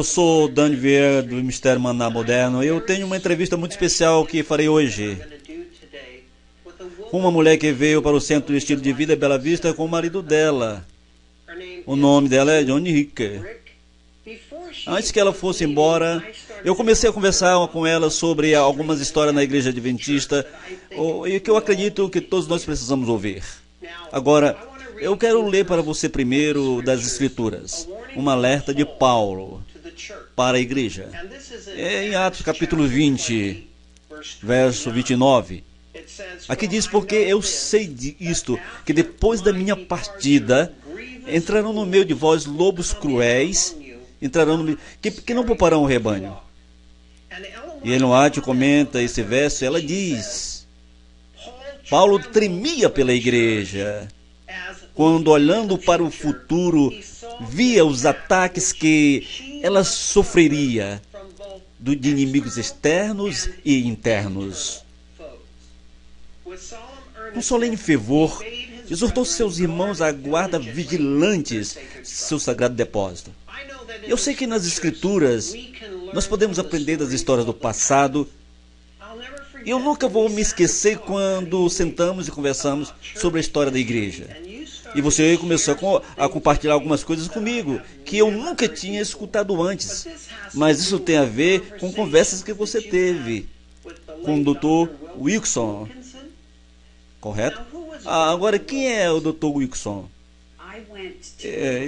Eu sou Dan Vieira do Mistério Maná Moderno. Eu tenho uma entrevista muito especial que farei hoje com uma mulher que veio para o Centro de Estilo de Vida Bela Vista com o marido dela. O nome dela é Johnny Rick. Antes que ela fosse embora, eu comecei a conversar com ela sobre algumas histórias na Igreja Adventista e que eu acredito que todos nós precisamos ouvir. Agora, eu quero ler para você primeiro das Escrituras, um alerta de Paulo para a igreja. É em Atos capítulo 20, verso 29. Aqui diz: porque eu sei disto, que depois da minha partida, entrarão no meio de vós lobos cruéis, que não pouparão o rebanho. E Ellen White comenta esse verso, ela diz: Paulo tremia pela igreja, quando olhando para o futuro, via os ataques que ela sofreria de inimigos externos e internos. Com solene fervor, exortou seus irmãos à guarda vigilantes seu sagrado depósito. Eu sei que nas Escrituras nós podemos aprender das histórias do passado. Eu nunca vou me esquecer quando sentamos e conversamos sobre a história da igreja. E você começou a compartilhar algumas coisas comigo que eu nunca tinha escutado antes. Mas isso tem a ver com conversas que você teve com o Dr. Wilson. Correto? Agora, quem é o Dr. Wilson?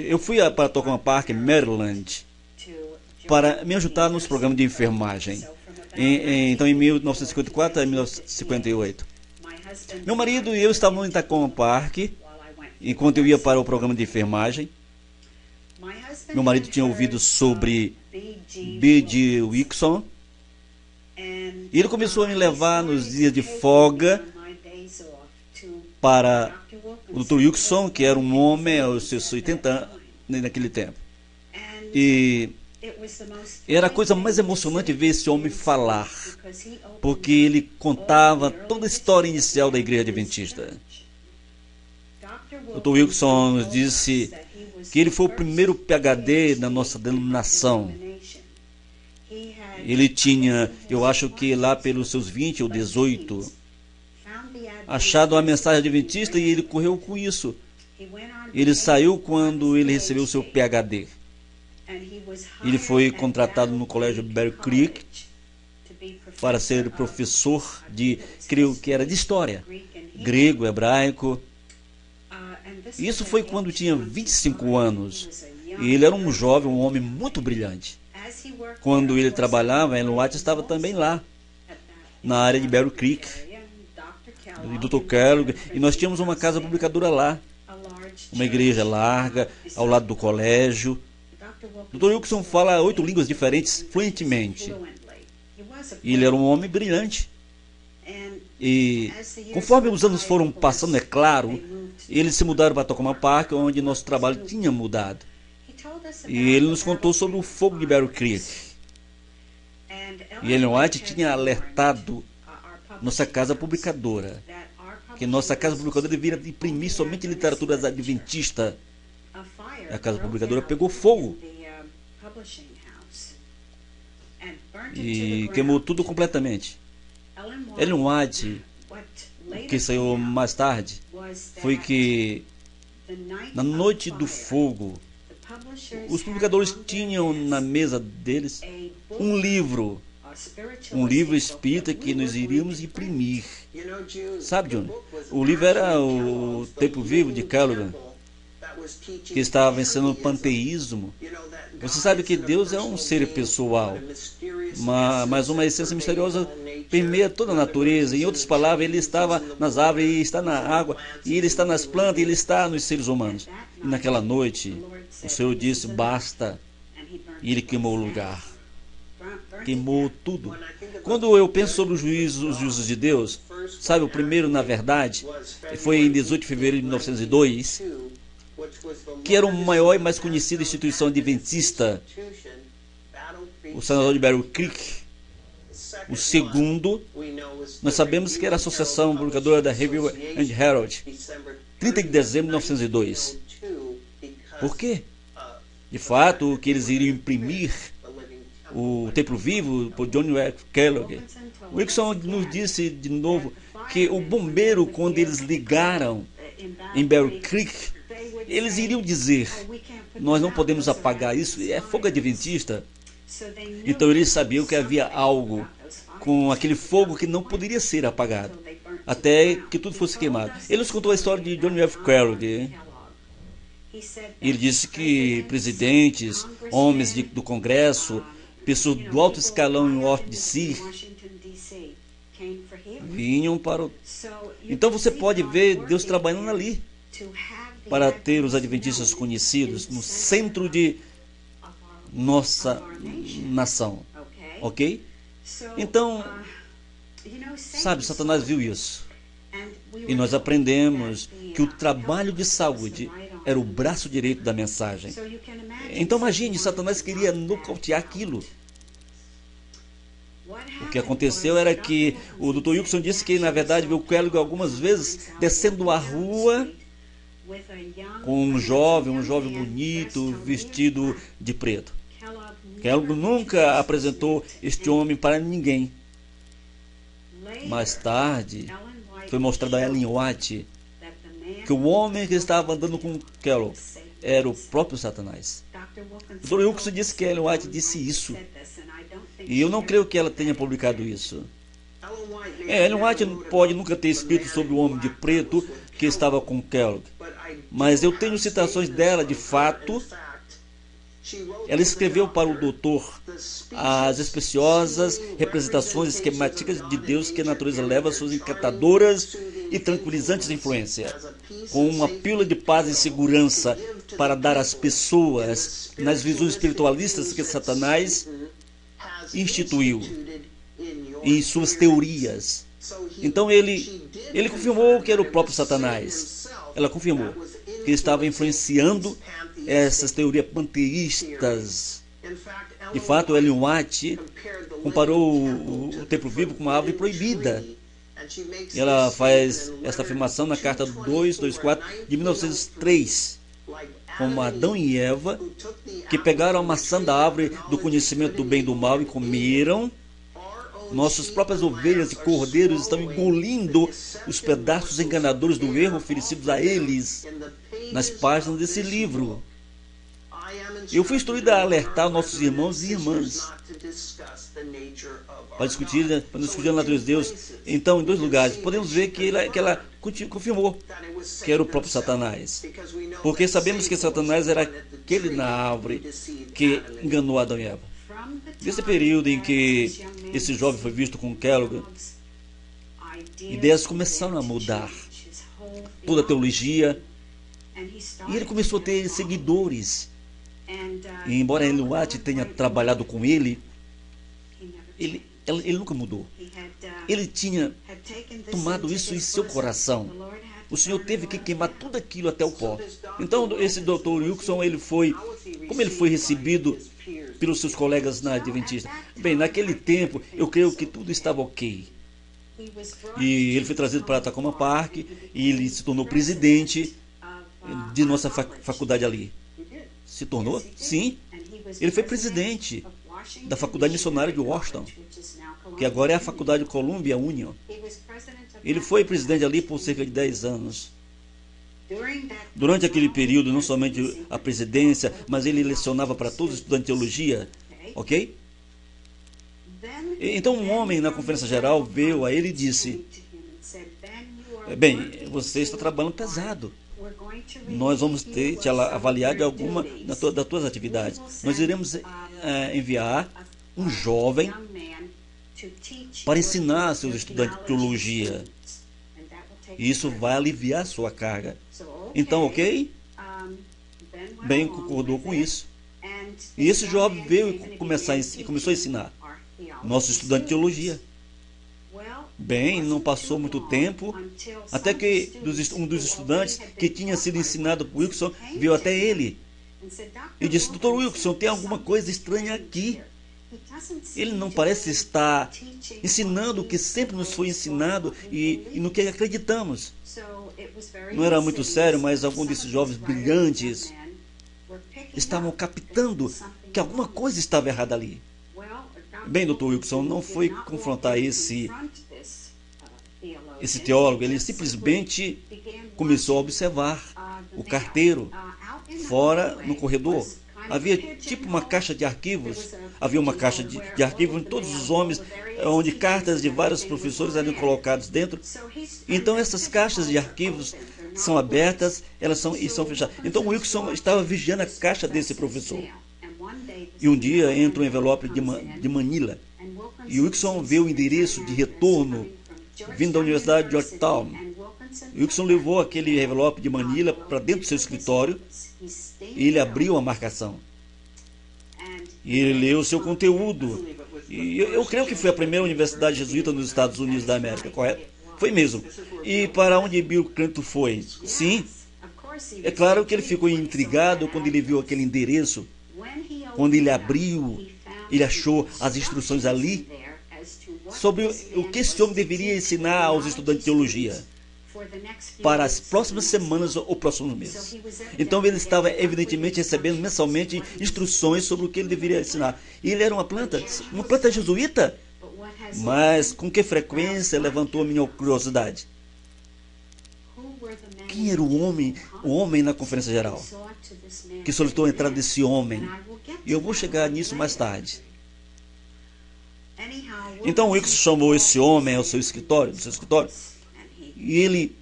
Eu fui para Tacoma Park, Maryland, para me ajudar nos programas de enfermagem. Então, em 1954 a 1958. Meu marido e eu estávamos em Tacoma Park, enquanto eu ia para o programa de enfermagem. Meu marido tinha ouvido sobre B.G. Wilson. E ele começou a me levar nos dias de folga para o Dr. Wilson, que era um homem aos seus 80 anos naquele tempo. E era a coisa mais emocionante ver esse homem falar, porque ele contava toda a história inicial da Igreja Adventista. O Dr. Wilson nos disse que ele foi o primeiro PhD da nossa denominação. Ele tinha, eu acho que lá pelos seus 20 ou 18, achado a mensagem adventista, e ele correu com isso. Ele saiu quando ele recebeu o seu PhD. Ele foi contratado no colégio Bear Creek para ser professor de, creio que era de história, grego, hebraico. Isso foi quando tinha 25 anos. E ele era um jovem, um homem muito brilhante. Quando ele trabalhava, Ellen White estava também lá, na área de Bear Creek, e Dr. Kellogg, e nós tínhamos uma casa publicadora lá, uma igreja larga, ao lado do colégio. Dr. Wilson fala 8 línguas diferentes fluentemente. E ele era um homem brilhante. E conforme os anos foram passando, é claro, eles se mudaram para Tacoma Park, onde nosso trabalho tinha mudado. E ele nos contou sobre o fogo de Bear Creek. E Ellen White tinha alertado nossa casa publicadora que nossa casa publicadora deveria imprimir somente literatura adventista. A casa publicadora pegou fogo e queimou tudo completamente. Ellen White, o que saiu mais tarde, foi que na noite do fogo, os publicadores tinham na mesa deles um livro espírita que nós iríamos imprimir. Sabe, John? O livro era o Tempo Vivo de Kellogg, que estava ensinando o panteísmo. Você sabe que Deus é um ser pessoal, mas uma essência misteriosa permeia toda a natureza. Em outras palavras, ele estava nas árvores, ele está na água, e ele está nas plantas, e ele está nos seres humanos. E naquela noite, o Senhor disse: basta, e ele queimou o lugar. Queimou tudo. Quando eu penso sobre os juízos de Deus, sabe, o primeiro, na verdade, foi em 18 de fevereiro de 1902, que era a maior e mais conhecida instituição adventista, o senador de Bear Creek. O segundo, nós sabemos que era a Associação Publicadora da Review and Herald, 30 de dezembro de 1902. Por quê? De fato, o que eles iriam imprimir o Templo Vivo, por John F. Kellogg. Wilkerson nos disse de novo que o bombeiro, quando eles ligaram em Bear Creek, eles iriam dizer: nós não podemos apagar isso, é fogo adventista. Então eles sabiam que havia algo com aquele fogo que não poderia ser apagado, até que tudo fosse queimado. Ele nos contou a história de John F. Kellogg. Ele disse que presidentes, homens do Congresso, pessoas do alto escalão em Washington D.C. vinham para o... Então você pode ver Deus trabalhando ali para ter os adventistas conhecidos no centro de nossa nação. Ok? Então, sabe, Satanás viu isso. E nós aprendemos que o trabalho de saúde era o braço direito da mensagem. Então imagine, Satanás queria nocautear aquilo. O que aconteceu era que o Dr. Wilkerson disse que, na verdade, viu Kellogg algumas vezes descendo a rua com um jovem bonito, vestido de preto. Kellogg nunca apresentou este homem para ninguém. Mais tarde, foi mostrado a Ellen White que o homem que estava andando com Kellogg era o próprio Satanás. O Dr. Wilkerson disse que Ellen White disse isso. E eu não creio que ela tenha publicado isso. Ellen White pode nunca ter escrito sobre o homem de preto que estava com Kellogg. Mas eu tenho citações dela de fato. Ela escreveu para o doutor as especiosas representações esquemáticas de Deus que a natureza leva às suas encantadoras e tranquilizantes influências, com uma pílula de paz e segurança para dar às pessoas nas visões espiritualistas que Satanás instituiu em suas teorias. Então ele confirmou que era o próprio Satanás. Ela confirmou que estava influenciando essas teorias panteístas. De fato, Ellen White comparou o Templo Vivo com uma árvore proibida. E ela faz essa afirmação na carta 224 de 1903, como Adão e Eva, que pegaram a maçã da árvore do conhecimento do bem e do mal e comeram. Nossas próprias ovelhas e cordeiros estão engolindo os pedaços enganadores do erro oferecidos a eles nas páginas desse livro. Eu fui instruído a alertar nossos irmãos e irmãs para discutir a natureza de Deus. Então, em dois lugares, podemos ver que ela confirmou que era o próprio Satanás. Porque sabemos que Satanás era aquele na árvore que enganou Adão e Eva. Nesse período em que esse jovem foi visto com Kellogg, ideias começaram a mudar. Toda a teologia. E ele começou a ter seguidores. E embora Ellen White tenha trabalhado com ele, ele nunca mudou. Ele tinha tomado isso em seu coração. O Senhor teve que queimar tudo aquilo até o pó. Então, esse Dr. Wilkerson, como ele foi recebido pelos seus colegas na Adventista? Bem, naquele tempo, eu creio que tudo estava ok. E ele foi trazido para Tacoma Park e ele se tornou presidente de nossa faculdade ali. Se tornou? Sim. Ele foi presidente da Faculdade Missionária de Washington, que agora é a Faculdade Columbia Union. Ele foi presidente ali por cerca de 10 anos. Durante aquele período, não somente a presidência, mas ele lecionava para todos os estudantes de teologia. Ok? Então um homem na conferência geral veio a ele e disse: bem, você está trabalhando pesado. Nós vamos te avaliar de alguma das tuas atividades. Nós iremos enviar um jovem para ensinar seus estudantes de teologia. E isso vai aliviar sua carga. Então, ok? Ben concordou com isso. E esse jovem veio e começou a ensinar nosso estudante de teologia. Bem, não passou muito tempo, até que um dos estudantes que tinha sido ensinado por Wilkerson veio até ele e disse: Dr. Wilkerson, tem alguma coisa estranha aqui. Ele não parece estar ensinando o que sempre nos foi ensinado e no que acreditamos. Não era muito sério, mas alguns desses jovens brilhantes estavam captando que alguma coisa estava errada ali. Bem, Dr. Wilkerson não foi confrontar esse teólogo, ele simplesmente começou a observar o carteiro fora no corredor. Havia tipo uma caixa de arquivos, havia uma caixa de arquivos em todos os homens, onde cartas de vários professores eram colocadas dentro. Então essas caixas de arquivos são abertas, elas são fechadas. Então o Wilkerson estava vigiando a caixa desse professor. E um dia entra um envelope de Manila, e o Wilkerson vê o endereço de retorno vindo da Universidade de Georgetown. O Wilkerson levou aquele envelope de Manila para dentro do seu escritório e ele abriu a marcação. E ele leu o seu conteúdo. E eu creio que foi a primeira universidade jesuíta nos Estados Unidos da América, correto? Foi mesmo. E para onde Bill Clinton foi? Sim. É claro que ele ficou intrigado quando ele viu aquele endereço. Quando ele abriu, ele achou as instruções ali sobre o que esse homem deveria ensinar aos estudantes de teologia para as próximas semanas ou próximos meses. Então ele estava evidentemente recebendo mensalmente instruções sobre o que ele deveria ensinar. E ele era uma planta jesuíta, mas com que frequência levantou a minha curiosidade? Quem era o homem na conferência geral que solicitou a entrada desse homem? E eu vou chegar nisso mais tarde. Então o Wilkerson chamou esse homem ao seu escritório, e ele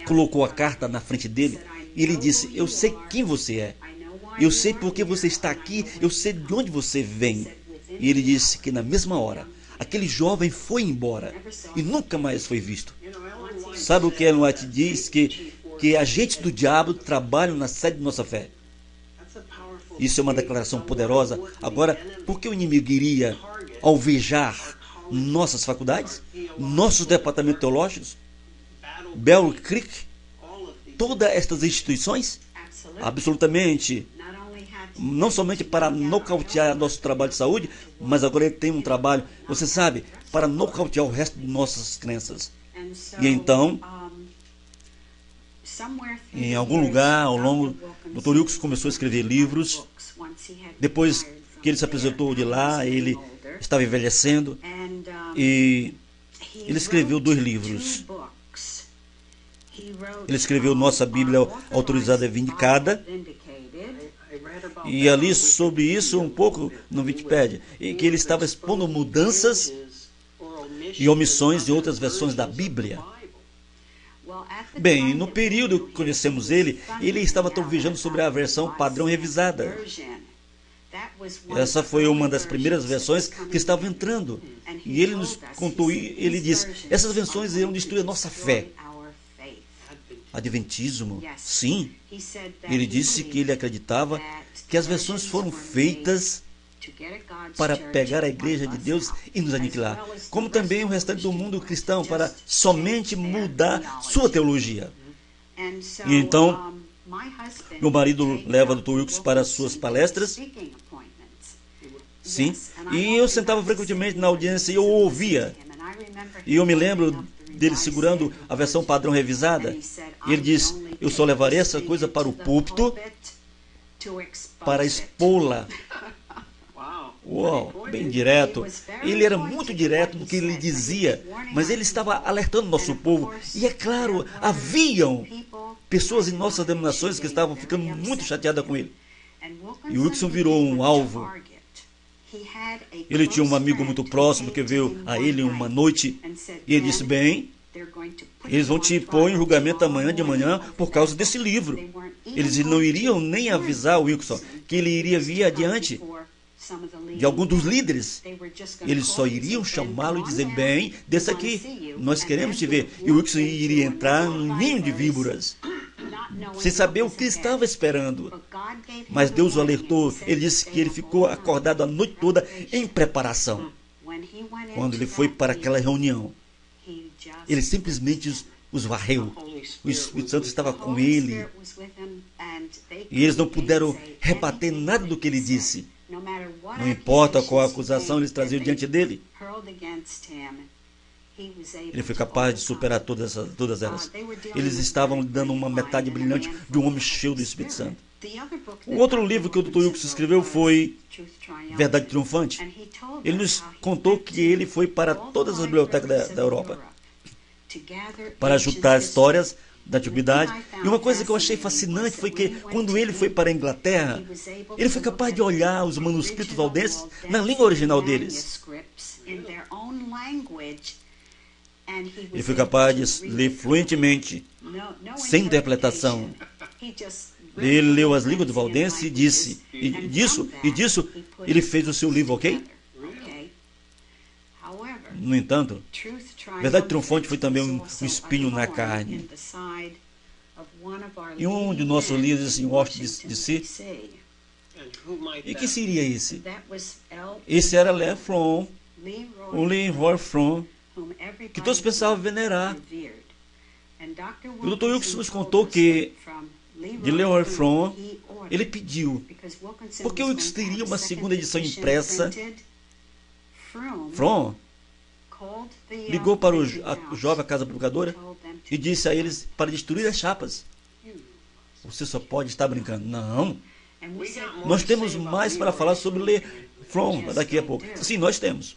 colocou a carta na frente dele, e ele disse: eu sei quem você é, eu sei por que você está aqui, eu sei de onde você vem. E ele disse que na mesma hora, aquele jovem foi embora e nunca mais foi visto. Sabe o que Ellen White diz? Que agentes do diabo trabalham na sede de nossa fé. Isso é uma declaração poderosa. Agora, por que o inimigo iria alvejar nossas faculdades, nossos departamentos teológicos, Bell Creek, todas estas instituições? Absolutamente. Não somente para nocautear nosso trabalho de saúde, mas agora ele tem um trabalho, você sabe, para nocautear o resto de nossas crenças. E então, em algum lugar ao longo, o Dr. Wilkerson começou a escrever livros. Depois que ele se apresentou de lá, ele estava envelhecendo e ele escreveu 2 livros. Ele escreveu Nossa Bíblia Autorizada e Vindicada, e ali sobre isso um pouco no Wikipedia, em que ele estava expondo mudanças e omissões em outras versões da Bíblia. Bem, no período que conhecemos ele estava viajando sobre a versão padrão revisada. Essa foi uma das primeiras versões que estava entrando. E ele nos contou, ele disse: essas versões irão destruir a nossa fé. Adventismo? Sim. Ele disse que ele acreditava que as versões foram feitas para pegar a igreja de Deus e nos aniquilar, como também o restante do mundo cristão, para somente mudar sua teologia. E então, meu marido leva o Dr. Wilkerson para suas palestras. Sim. E eu sentava frequentemente na audiência e eu ouvia. E eu me lembro dele segurando a versão padrão revisada. E ele disse: eu só levarei essa coisa para o púlpito para expô-la. Uau, bem direto. Ele era muito direto no que ele dizia, mas ele estava alertando nosso povo. E é claro, haviam pessoas em nossas denominações que estavam ficando muito chateadas com ele. E o Wilkerson virou um alvo. Ele tinha um amigo muito próximo que veio a ele uma noite e ele disse: bem, eles vão te pôr em julgamento amanhã de manhã por causa desse livro. Eles não iriam nem avisar o Wilkerson que ele iria vir adiante de algum dos líderes. Eles só iriam chamá-lo e dizer: bem, desça aqui, nós queremos te ver. E o Wilkerson iria entrar num ninho de víboras, sem saber o que estava esperando. Mas Deus o alertou. Ele disse que ele ficou acordado a noite toda em preparação. Quando ele foi para aquela reunião, ele simplesmente os varreu. O Espírito Santo estava com ele e eles não puderam rebater nada do que ele disse. Não importa qual acusação eles traziam diante dele, Ele foi capaz de superar todas elas. Eles estavam dando uma metade brilhante de um homem cheio do Espírito Santo. O outro livro que o Dr. Wilkerson escreveu foi Verdade Triunfante. Ele nos contou que ele foi para todas as bibliotecas da Europa para juntar histórias da antiguidade. E uma coisa que eu achei fascinante foi que, quando ele foi para a Inglaterra, ele foi capaz de olhar os manuscritos valdenses na língua original deles. Ele foi capaz de ler fluentemente, sem interpretação. Ele leu as línguas do valdense e disse, e disso, ele fez o seu livro, ok? No entanto, Verdade Triunfante foi também um espinho na carne. E um de nossos líderes em Washington, D.C., e que seria esse? Esse era o Leroy Fromm, que todos pensavam venerar. O Dr. Wilkerson nos contou que de Leroy Fromm, ele pediu, porque o Wilkerson teria uma segunda edição impressa. Fromm ligou para o jovem Casa Publicadora e disse a eles para destruir as chapas. Você só pode estar brincando. Não. Nós temos mais para falar sobre Leroy Fromm daqui a pouco. Sim, nós temos.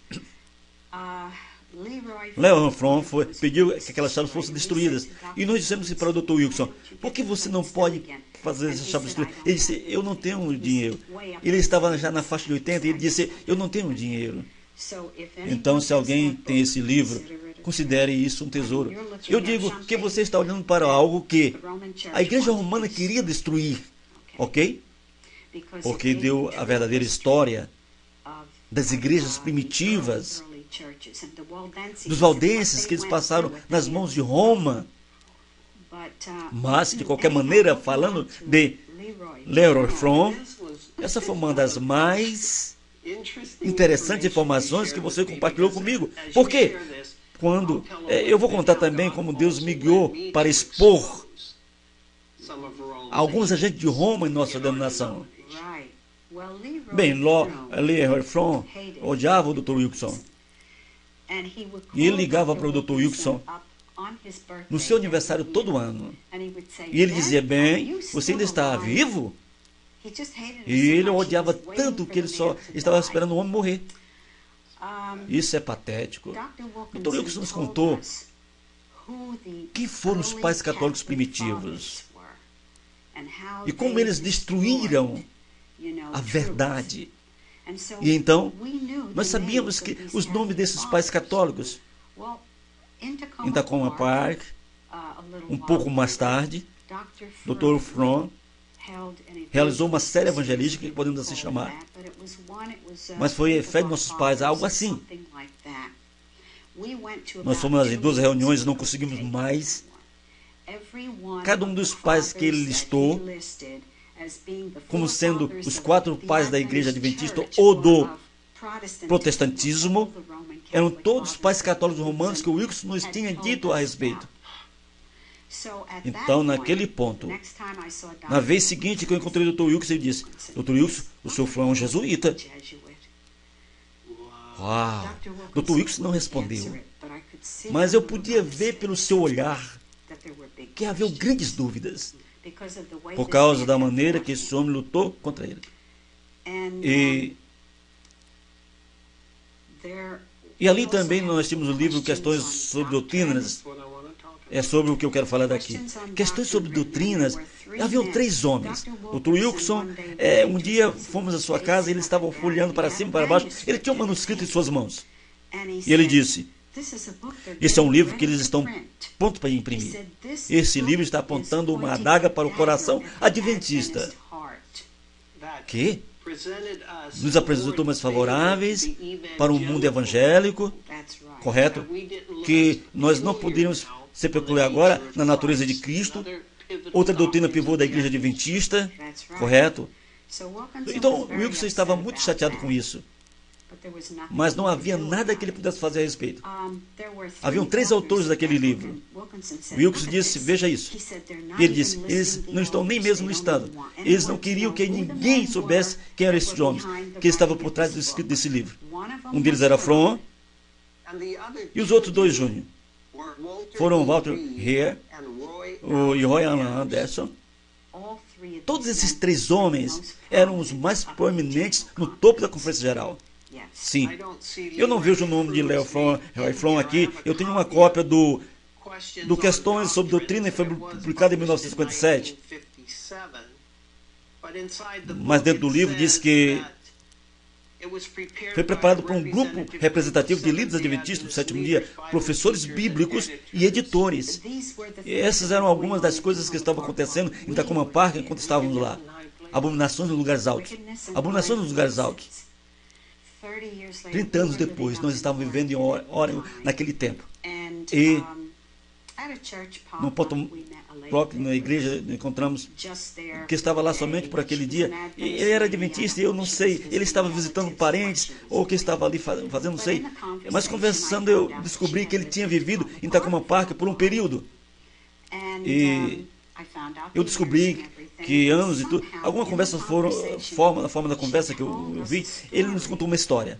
Leroy Fromm pediu que aquelas chapas fossem destruídas. E nós dissemos para o Dr. Wilkerson, por que você não pode fazer essas chapas destruídas? Ele disse, eu não tenho dinheiro. Ele estava já na faixa de 80 e ele disse, eu não tenho dinheiro. Então, se alguém tem esse livro, considere isso um tesouro. Eu digo que você está olhando para algo que a igreja romana queria destruir, ok? Porque deu a verdadeira história das igrejas primitivas, dos valdenses que eles passaram nas mãos de Roma. Mas, de qualquer maneira, falando de Leroy Fromm, essa foi uma das mais interessantes informações que você compartilhou comigo. Por quê? Quando eu vou contar também como Deus me guiou para expor alguns agentes de Roma em nossa denominação. Bem, Leroy Fromm odiava o Dr. Wilkerson. E ele ligava para o Dr. Wilkerson no seu aniversário todo ano. E ele dizia, bem, você ainda está vivo? E ele odiava tanto que ele só estava esperando o homem morrer. Isso é patético. Dr. Wilkerson nos contou quem foram os pais católicos primitivos e como eles destruíram a verdade. E então, nós sabíamos que os nomes desses pais católicos, em Tacoma Park, um pouco mais tarde, Dr. Fromm realizou uma série evangelística que podemos assim chamar. Mas foi fé de nossos pais, algo assim. Nós fomos em 2 reuniões e não conseguimos mais. Cada um dos pais que ele listou como sendo os 4 pais da igreja adventista ou do protestantismo, eram todos pais católicos romanos que o Wilkerson nos tinha dito a respeito. Então, naquele ponto, na vez seguinte que eu encontrei o Dr. Wilkerson, ele disse, Dr. Wilkerson, o senhor foi um jesuíta. Uau! Dr. Wilkerson não respondeu, mas eu podia ver pelo seu olhar que havia grandes dúvidas, por causa da maneira que esse homem lutou contra ele. E ali também nós tínhamos o livro Questões sobre Doutrinas. É sobre o que eu quero falar daqui. Questões sobre doutrinas. Haviam 3 homens. Dr. Wilkerson, um dia fomos à sua casa e eles estavam folheando para cima e para baixo. Ele tinha um manuscrito em suas mãos. E ele disse, esse é um livro que eles estão prontos para imprimir. Esse livro está apontando uma adaga para o coração adventista, que nos apresentou mais favoráveis para um mundo evangélico, correto? Que nós não poderíamos se peculiar agora na natureza de Cristo, outra doutrina pivô da igreja adventista, correto? Então, Wilkerson estava muito chateado com isso, mas não havia nada que ele pudesse fazer a respeito. Haviam 3 autores daquele livro. Wilkerson disse, veja isso. Ele disse, eles não estão nem mesmo listando. Eles não queriam que ninguém soubesse quem eram esses homens, que estavam por trás do escrito desse livro. Um deles era Fromm, E os outros dois júnior foram Walter Hare e Roy Anderson. Todos esses três homens eram os mais proeminentes no topo da Conferência Geral. Sim. Eu não vejo o nome de Roy Fromm aqui. Eu tenho uma cópia do Questões sobre Doutrina e foi publicado em 1957. Mas dentro do livro diz que foi preparado por um grupo representativo de líderes adventistas do sétimo dia, professores bíblicos e editores. E essas eram algumas das coisas que estavam acontecendo em Takoma Park enquanto estávamos lá. Abominações nos lugares altos. Abominações nos lugares altos. 30 anos depois, nós estávamos vivendo em Oregon naquele tempo. E no Potton Rock, na igreja, encontramos que estava lá somente por aquele dia. E ele era adventista e eu não sei, ele estava visitando parentes ou que estava ali fazendo, não sei. Mas conversando eu descobri que ele tinha vivido em Takoma Park por um período. E eu descobri que anos e tudo, algumas conversas na forma da conversa que eu vi, ele nos contou uma história.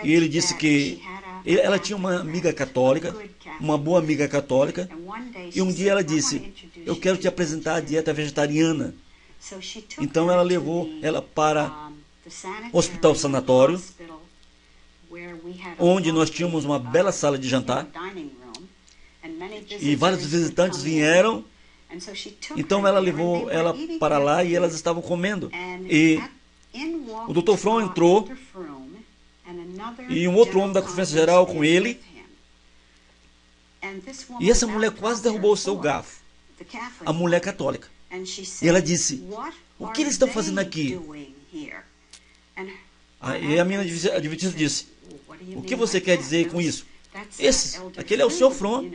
E ele disse que ela tinha uma amiga católica, uma boa amiga católica, e um dia ela disse: eu quero te apresentar a dieta vegetariana. Então ela levou ela para o hospital sanatório, onde nós tínhamos uma bela sala de jantar, e vários visitantes vieram. Então ela levou ela para lá e elas estavam comendo. E o Dr. Fromm entrou e um outro homem da Conferência Geral com ele. E essa mulher quase derrubou o seu garfo. A mulher católica. E ela disse: o que eles estão fazendo aqui? E a minha adventista disse: o que você quer dizer com isso? Aquele é o Sr. Fromm.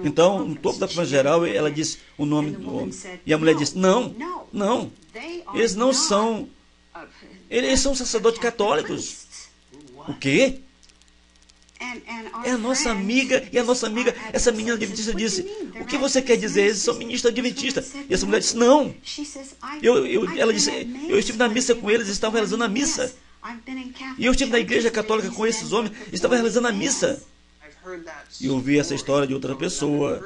Então, no topo da Conferência Geral, ela disse o nome do homem. E a mulher disse: não, eles não são. Eles são sacerdotes católicos. O quê? É a nossa amiga, essa menina adventista disse: o que você quer dizer? Eles são ministros adventistas. E essa mulher disse: não. Ela disse: eu estive na missa com eles, estavam realizando a missa. E eu estive na igreja católica com esses homens, estavam realizando a missa. E eu ouvi essa história de outra pessoa.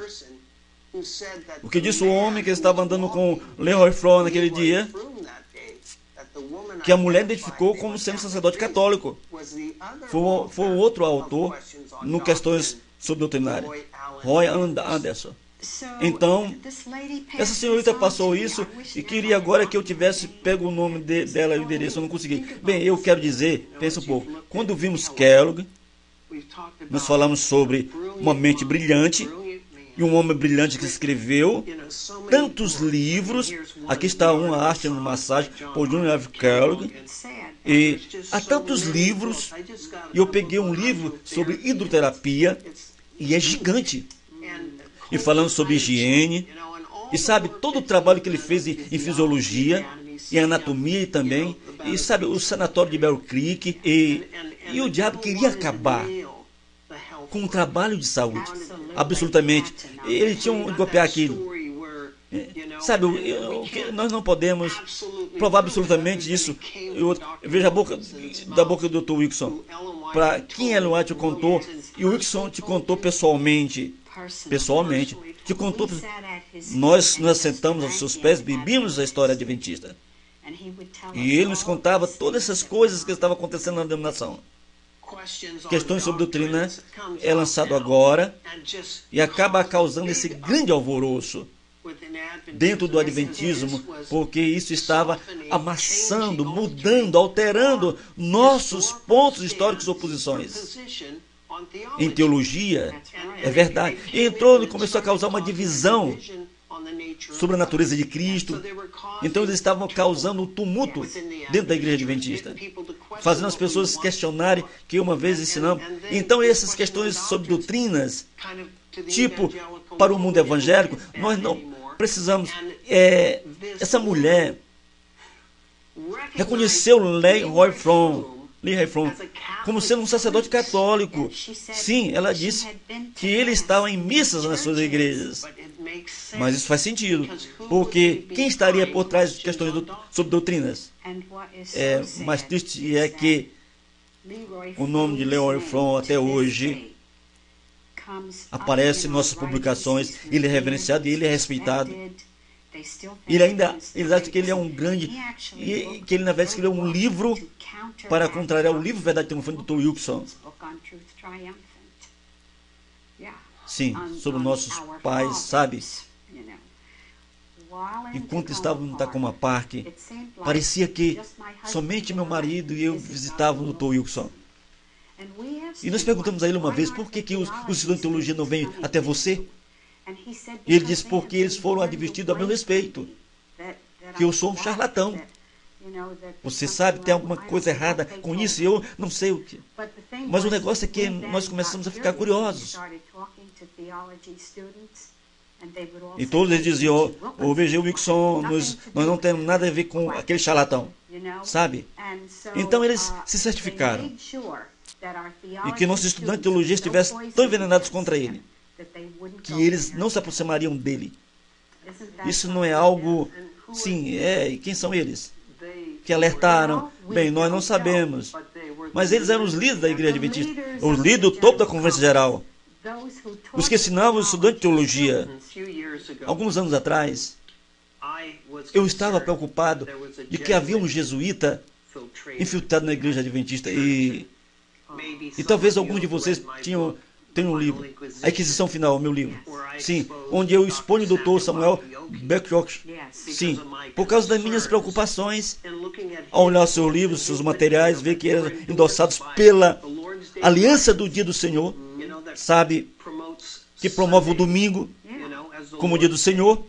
O que disse o homem que estava andando com Leroy Fromm naquele dia, que a mulher identificou como sendo sacerdote católico. Foi o outro autor no Questões sobre Doutrinária, Roy Anderson. Então, essa senhorita passou isso e queria agora que eu tivesse pego o nome dela e o endereço. Eu não consegui. Bem, eu quero dizer, pensa um pouco. Quando vimos Kellogg, nós falamos sobre uma mente brilhante e um homem brilhante que escreveu tantos livros. Aqui está uma arte no massagem por John F. Kellogg. E há tantos livros. E eu peguei um livro sobre hidroterapia e é gigante. E falando sobre higiene. E sabe, todo o trabalho que ele fez em fisiologia e anatomia também. E sabe, o sanatório de Bear Creek. E o diabo queria acabar com o trabalho de saúde. Absolutamente. Ele tinha um golpear aquilo. Sabe, nós não podemos provar absolutamente isso. Veja da boca do Dr. Wilson. Para quem Ellen White contou, e o Wilson te contou pessoalmente. Te contou. Nós sentamos aos seus pés, bebíamos a história adventista. E ele nos contava todas essas coisas que estavam acontecendo na denominação. Questões sobre doutrina é lançado agora e acaba causando esse grande alvoroço dentro do adventismo, porque isso estava amassando, mudando, alterando nossos pontos históricos ou posições em teologia. É verdade. E entrou e começou a causar uma divisão sobre a natureza de Cristo. Então eles estavam causando um tumulto dentro da igreja adventista, fazendo as pessoas questionarem que uma vez ensinamos. Então essas questões sobre doutrinas, tipo, para o mundo evangélico, nós não precisamos. Essa mulher reconheceu Leroy Fromm como sendo um sacerdote católico. Sim, ela disse que ele estava em missas nas suas igrejas. Mas isso faz sentido, porque quem estaria por trás de questões sobre doutrinas? Mais triste é que O nome de Leroy Fromm até hoje aparece em nossas publicações. Ele é reverenciado e ele é respeitado. Eles acham que ele é um grande, e que ele na verdade escreveu um livro para contrariar o livro Verdade Triunfante do Dr. Wilkerson. Sim, sobre nossos pais, sabe? Enquanto estávamos no Takoma Park, parecia que somente meu marido e eu visitavam o Dr. Wilkerson. E nós perguntamos a ele uma vez, por que os estudantes de teologia não vêm até você? E ele disse, porque eles foram advertidos a meu respeito, que eu sou um charlatão. Você sabe, tem alguma coisa errada com isso e eu não sei o que. Mas o negócio é que nós começamos a ficar curiosos. E todos eles diziam, o V.G. Wilkerson, nós não temos nada a ver com aquele charlatão. Sabe? Então eles se certificaram. E que nossos estudantes de teologia estivessem tão envenenados contra ele, que eles não se aproximariam dele. Isso não é algo... Sim, e quem são eles? Que alertaram? Bem, nós não sabemos. Mas eles eram os líderes da igreja adventista, os líderes do topo da conferência geral. Os que ensinavam os estudantes de teologia. Alguns anos atrás, eu estava preocupado de que havia um jesuíta infiltrado na igreja adventista. E talvez alguns de vocês tenham um livro, A Inquisição Final, meu livro. Sim, onde eu exponho o Dr. Samuel Beckwith. Sim, por causa das minhas preocupações, ao olhar seus livros, seus materiais, ver que eram endossados pela Aliança do Dia do Senhor, sabe, que promove o domingo como o Dia do Senhor.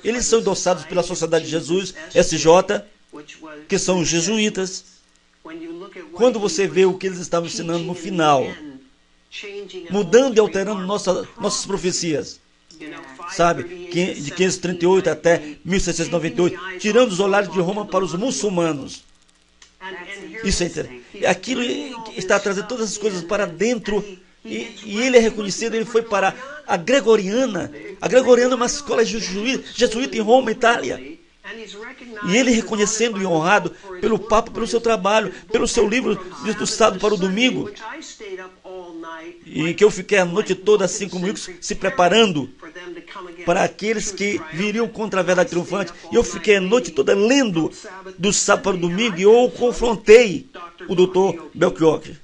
Eles são endossados pela Sociedade de Jesus, SJ, que são os jesuítas. Quando você vê o que eles estavam ensinando no final, mudando e alterando nossas profecias, sabe, de 538 até 1698, tirando os olhares de Roma para os muçulmanos. Isso é interessante. Aquilo está trazendo todas as coisas para dentro, e ele é reconhecido. Ele foi para a Gregoriana. A Gregoriana é uma escola jesuíta em Roma, Itália. E ele reconhecendo e honrado pelo Papa, pelo seu trabalho, pelo seu livro do sábado para o domingo, e que eu fiquei a noite toda, assim como Wilkes, se preparando para aqueles que viriam contra a verdade triunfante. E eu fiquei a noite toda lendo do sábado para o domingo, e eu confrontei o Dr. Beckwith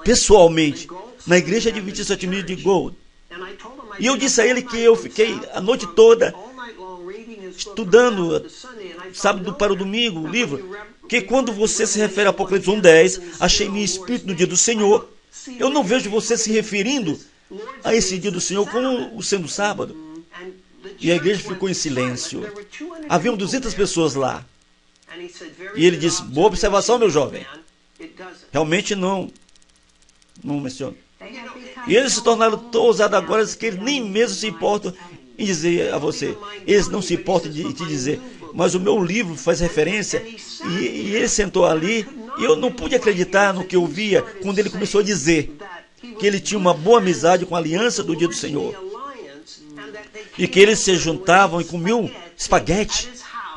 pessoalmente na igreja adventista sétimo dia de Gold. E eu disse a ele que eu fiquei a noite toda estudando sábado para o domingo o livro, que quando você se refere a Apocalipse 1:10, achei meu espírito no dia do Senhor. Eu não vejo você se referindo a esse dia do Senhor como sendo sábado. E a igreja ficou em silêncio. Haviam 200 pessoas lá. E ele disse, boa observação, meu jovem. Realmente não menciona. E eles se tornaram tão ousados agora que eles nem mesmo se importam em dizer a você. Eles não se importam de te dizer. Mas o meu livro faz referência. E ele sentou ali. E eu não pude acreditar no que eu via quando ele começou a dizer que ele tinha uma boa amizade com a Aliança do Dia do Senhor. E que eles se juntavam e comiam espaguete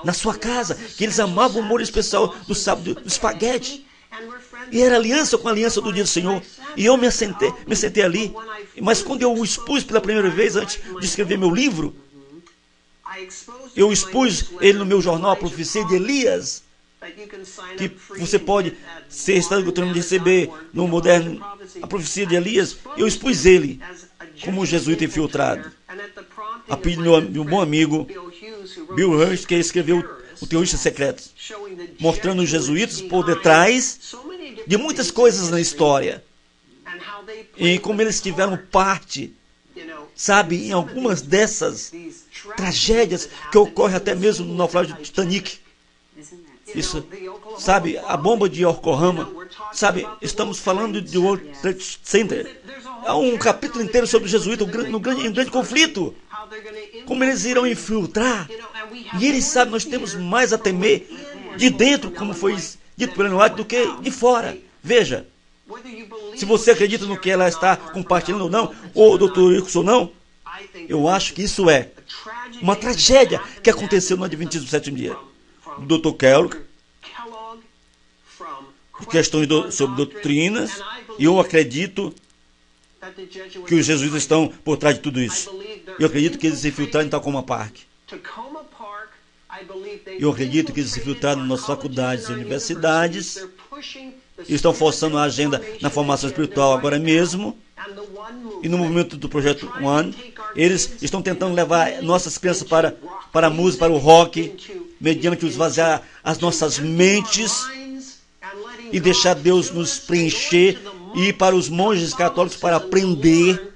na sua casa. Que eles amavam o molho especial do sábado do espaguete. E era aliança com a Aliança do Dia do Senhor. E eu me sentei ali. Mas quando eu o expus pela primeira vez, antes de escrever meu livro, eu expus ele no meu jornal, A Profecia de Elias, que você pode ser estado de receber no moderno, A Profecia de Elias. Eu expus ele como um jesuíta infiltrado, a pedido do meu bom amigo Bill Hurst, que escreveu O Terrorista Secreto, mostrando os jesuítas por detrás de muitas coisas na história, e como eles tiveram parte, sabe, em algumas dessas tragédias que ocorrem até mesmo no naufrágio do Titanic. Isso, sabe, a bomba de Yokohama, sabe, estamos falando de World Trade Center. Há um capítulo inteiro sobre os jesuítas, um grande conflito. Como eles irão infiltrar. E eles sabem, nós temos mais a temer de dentro, como foi dito pelo White, do que de fora. Veja, se você acredita no que ela está compartilhando ou não, ou o Dr. Wilkerson ou não, eu acho que isso é uma tragédia que aconteceu no Adventismo do sétimo dia. Do Dr. Kellogg, questões sobre doutrinas, e eu acredito que os jesuítas estão por trás de tudo isso. Eu acredito que eles se infiltraram em Takoma Park. Eu acredito que eles se infiltraram nas nossas faculdades e universidades. E estão forçando a agenda na formação espiritual agora mesmo. E no movimento do Projeto One, eles estão tentando levar nossas crianças para a música, para o rock, mediante esvaziar as nossas mentes e deixar Deus nos preencher, e ir para os monges católicos para aprender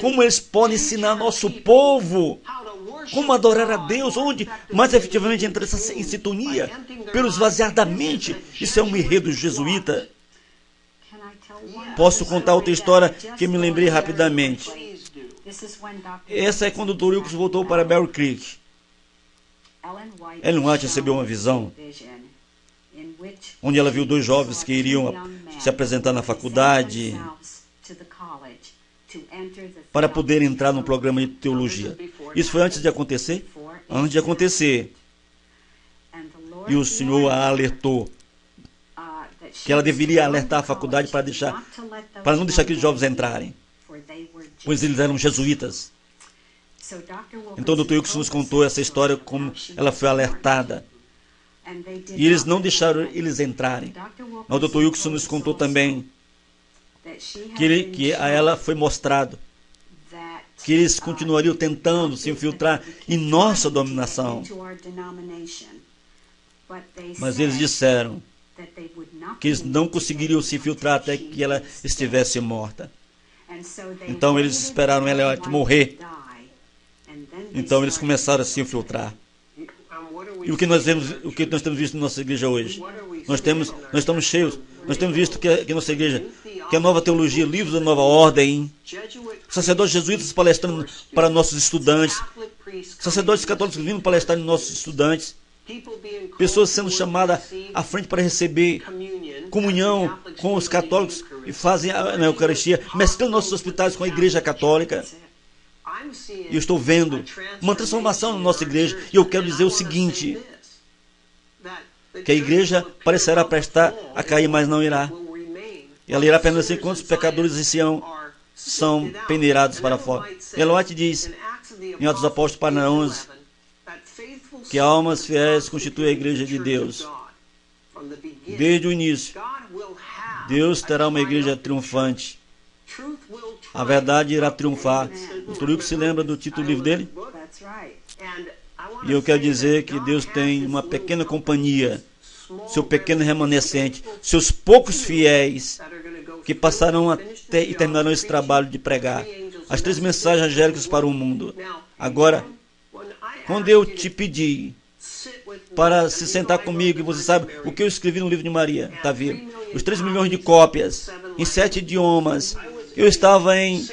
como eles podem ensinar nosso povo como adorar a Deus, onde mais efetivamente entra em sintonia, pelo esvaziar da mente. Isso é um enredo jesuíta. Posso contar outra história que me lembrei rapidamente. Essa é quando o Dr. Wilkes voltou para Bear Creek. Ellen White recebeu uma visão onde ela viu dois jovens que iriam se apresentar na faculdade para poder entrar no programa de teologia. Isso foi antes de acontecer? Antes de acontecer. E o Senhor a alertou que ela deveria alertar a faculdade para não deixar aqueles jovens entrarem, pois eles eram jesuítas. Então o Dr. Wilkes nos contou essa história, como ela foi alertada. E eles não deixaram eles entrarem. Mas o Dr. Wilkes nos contou também que a ela foi mostrado que eles continuariam tentando se infiltrar em nossa dominação. Mas eles disseram que eles não conseguiriam se infiltrar até que ela estivesse morta. Então eles esperaram ela morrer. Então eles começaram a se infiltrar. E o que nós temos visto na nossa igreja hoje? Nós estamos cheios. Nós temos visto que a nossa igreja, que a nova teologia, livros da nova ordem, sacerdotes jesuítas palestrando para nossos estudantes, sacerdotes católicos vindo palestrar em nossos estudantes, pessoas sendo chamadas à frente para receber comunhão com os católicos e fazem na Eucaristia, mesclando nossos hospitais com a igreja católica. E eu estou vendo uma transformação na nossa igreja, e eu quero dizer o seguinte, que a igreja parecerá prestar a cair, mas não irá. E ela irá permanecer enquanto os pecadores em Sião são peneirados para fora. Ellen White diz, em Atos dos Apóstolos, página 11, que almas fiéis constituem a igreja de Deus. Desde o início, Deus terá uma igreja triunfante. A verdade irá triunfar. O Dr. Wilkes se lembra do título do livro dele? E eu quero dizer que Deus tem uma pequena companhia, seu pequeno remanescente, seus poucos fiéis, que passarão até e terminarão esse trabalho de pregar as 3 mensagens angélicas para o mundo. Agora, quando eu te pedi para se sentar comigo, e você sabe o que eu escrevi no livro de Maria, está vendo? Os 3 milhões de cópias, em 7 idiomas. Eu estava em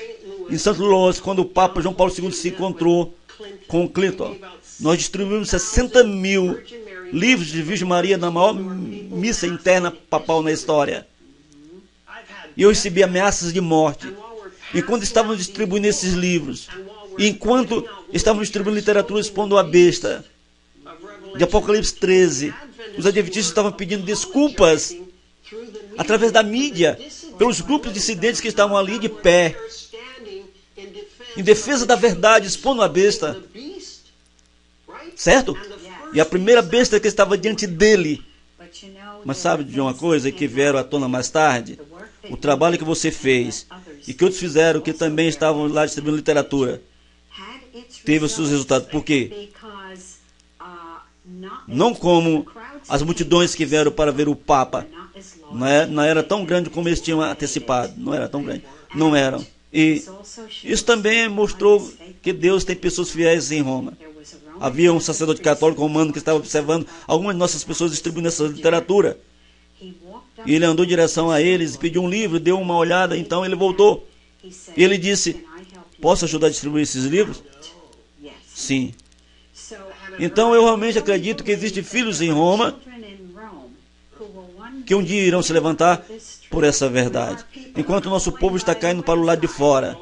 St. Louis, quando o Papa João Paulo II se encontrou com Clinton. Nós distribuímos 60 mil livros de Virgem Maria na maior missa interna papal na história. E eu recebi ameaças de morte. Enquanto estávamos distribuindo esses livros, e enquanto estávamos distribuindo literatura expondo a besta de Apocalipse 13, os adventistas estavam pedindo desculpas através da mídia, pelos grupos dissidentes que estavam ali de pé, em defesa da verdade, expondo a besta. Certo? E a primeira besta que estava diante dele. Mas sabe de uma coisa que vieram à tona mais tarde? O trabalho que você fez e que outros fizeram, que também estavam lá distribuindo literatura, teve os seus resultados. Por quê? Não como as multidões que vieram para ver o Papa. Não era tão grande como eles tinham antecipado. Não era tão grande. Não eram. E isso também mostrou que Deus tem pessoas fiéis em Roma. Havia um sacerdote católico romano que estava observando algumas de nossas pessoas distribuindo essa literatura. E ele andou em direção a eles, pediu um livro, deu uma olhada, então ele voltou. E ele disse, posso ajudar a distribuir esses livros? Sim. Então eu realmente acredito que existem filhos em Roma que um dia irão se levantar por essa verdade. Enquanto o nosso povo está caindo para o lado de fora.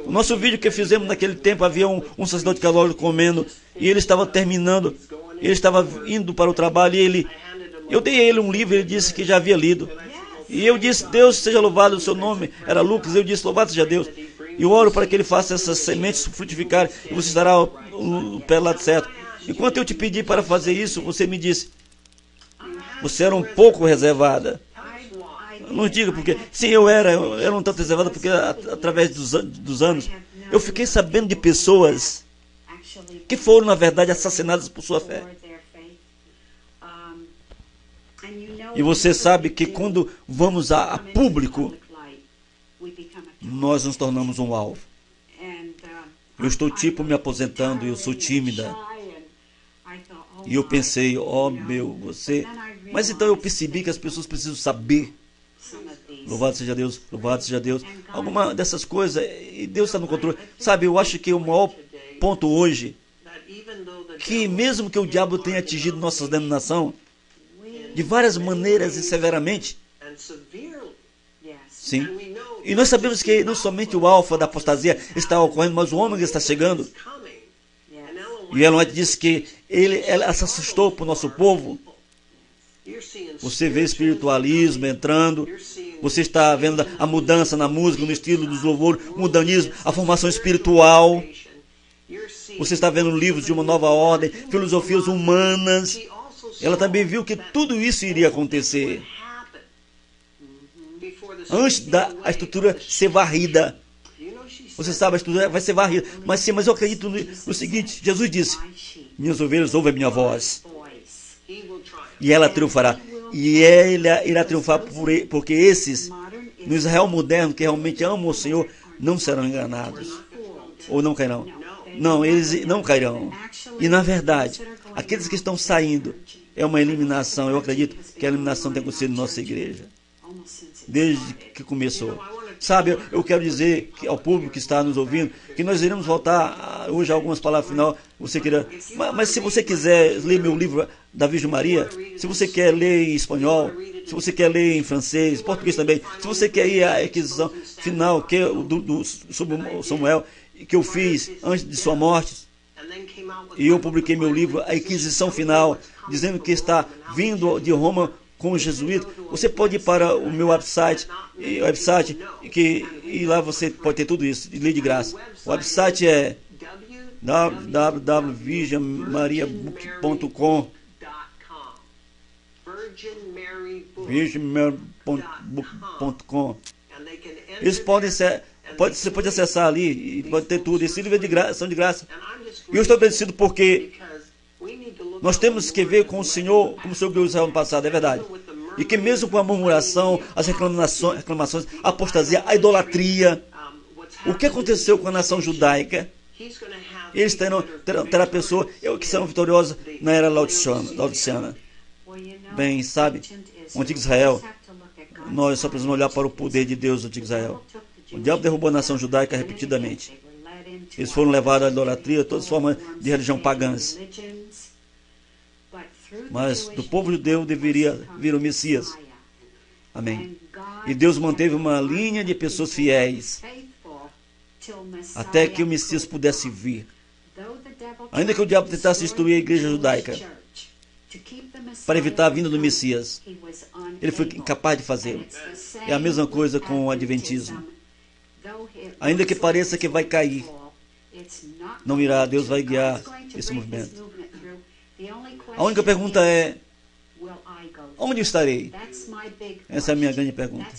O nosso vídeo que fizemos naquele tempo, havia um sacerdote católico comendo, e ele estava terminando, ele estava indo para o trabalho, e Eu dei a ele um livro, ele disse que já havia lido. E eu disse, Deus seja louvado, o seu nome era Lucas. Eu disse, louvado seja Deus. E eu oro para que ele faça essas sementes frutificarem e você estará o pé do lado certo. Enquanto eu te pedi para fazer isso, você me disse, você era um pouco reservada. Não diga porque, sim, eu era um tanto reservada, porque através dos anos, eu fiquei sabendo de pessoas que foram, na verdade, assassinadas por sua fé. E você sabe que quando vamos a público, nós nos tornamos um alvo. Eu estou me aposentando e eu sou tímida. E eu pensei, você... Mas então eu percebi que as pessoas precisam saber. Louvado seja Deus, louvado seja Deus. Alguma dessas coisas, e Deus está no controle. Sabe, eu acho que o maior ponto hoje, que mesmo que o diabo tenha atingido nossa denominação, de várias maneiras e severamente, sim. E nós sabemos que não somente o alfa da apostasia está ocorrendo, mas o ômega está chegando. E Ellen White disse que ela se assustou para o nosso povo. Você vê espiritualismo entrando. Você está vendo a mudança na música, no estilo dos louvores, o mudanismo, a formação espiritual. Você está vendo livros de uma nova ordem, filosofias humanas. Ela também viu que tudo isso iria acontecer antes da estrutura ser varrida. Você sabe, a estrutura vai ser varrida. Mas sim, mas eu acredito no seguinte: Jesus disse, minhas ovelhas ouvem a minha voz. E ela triunfará. E ela irá triunfar porque esses, no Israel moderno, que realmente amam o Senhor, não serão enganados. Ou não cairão. Não, eles não cairão. E na verdade, aqueles que estão saindo, é uma eliminação. Eu acredito que a eliminação tem acontecido na nossa igreja. Desde que começou. Sabe, eu quero dizer que ao público que está nos ouvindo, que nós iremos voltar hoje a algumas palavras final. Você queira, mas se você quiser ler meu livro da Virgem Maria, se você quer ler em espanhol, se você quer ler em francês, português também, se você quer ir à aquisição final, que é sobre Samuel, que eu fiz antes de sua morte, e eu publiquei meu livro, A Inquisição Final, dizendo que está vindo de Roma com os jesuítas. Você pode ir para o meu website e lá você pode ter tudo isso, e ler de graça. O website é www.virgemariabook.com, virgemariabook.com. Eles você pode acessar ali e pode ter tudo. Esse livro é de graça, são de graça. E eu estou agradecido porque nós temos que ver com o Senhor como o Senhor guiou Israel no passado, é verdade. E que mesmo com a murmuração, as reclamações, a apostasia, a idolatria, o que aconteceu com a nação judaica, eles terá pessoas que serão vitoriosas na era laodiceana. Bem, sabe, o antigo Israel, nós só precisamos olhar para o poder de Deus do antigo Israel. O diabo derrubou a nação judaica repetidamente. Eles foram levados à idolatria, todas as formas de religião pagãs. Mas do povo judeu deveria vir o Messias. Amém. E Deus manteve uma linha de pessoas fiéis até que o Messias pudesse vir. Ainda que o diabo tentasse destruir a igreja judaica para evitar a vinda do Messias, ele foi incapaz de fazê-lo. É a mesma coisa com o adventismo. Ainda que pareça que vai cair, não irá. Deus vai guiar esse movimento. A única pergunta é: onde estarei? Essa é a minha grande pergunta.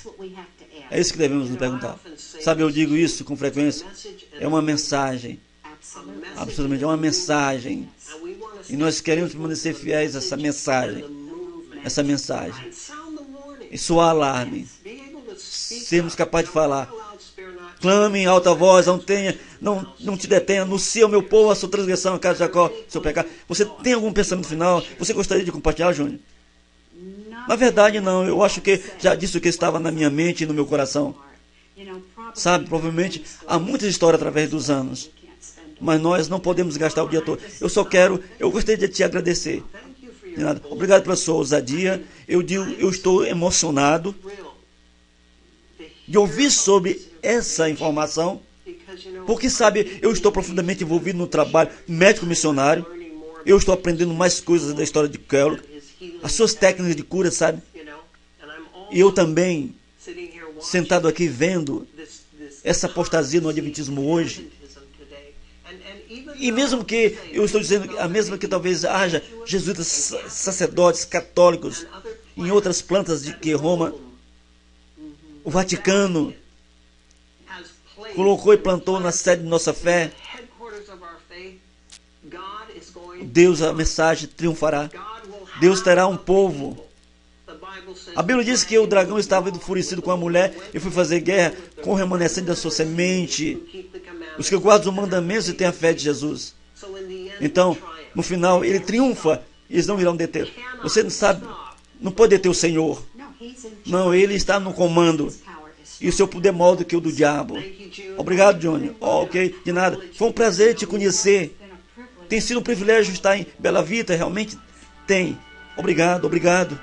É isso que devemos nos perguntar. Sabe, eu digo isso com frequência. É uma mensagem. Absolutamente, é uma mensagem. E nós queremos permanecer fiéis a essa mensagem. Essa mensagem. E soar alarme. Sermos capazes de falar. Clame em alta voz, não te detenha, anuncia ao meu povo a sua transgressão, a casa de Jacó, seu pecado. Você tem algum pensamento final? Você gostaria de compartilhar, Júnior? Na verdade, não. Eu acho que já disse o que estava na minha mente e no meu coração. Sabe, provavelmente há muitas histórias através dos anos. Mas nós não podemos gastar o dia todo. Eu gostaria de te agradecer. De nada. Obrigado pela sua ousadia. Eu estou emocionado de ouvir sobre essa informação, porque, sabe, eu estou profundamente envolvido no trabalho médico missionário. Eu estou aprendendo mais coisas da história de Kellogg. as suas técnicas de cura, sabe? E eu também, sentado aqui vendo essa apostasia no adventismo hoje, e mesmo que eu estou dizendo, a mesma que talvez haja jesuítas, sacerdotes, católicos, em outras plantas de que Roma, o Vaticano, colocou e plantou na sede de nossa fé, Deus, a mensagem triunfará. Deus terá um povo. A Bíblia diz que o dragão estava enfurecido com a mulher e foi fazer guerra com o remanescente da sua semente. Os que guardam os mandamentos e têm a fé de Jesus. Então, no final, ele triunfa e eles não irão deter. Você não sabe, não pode deter o Senhor. Não, ele está no comando. E o seu poder é maior do que o do diabo. Obrigado, Johnny. Ok, de nada. Foi um prazer te conhecer. Tem sido um privilégio estar em Bela Vita, realmente tem. Obrigado, obrigado.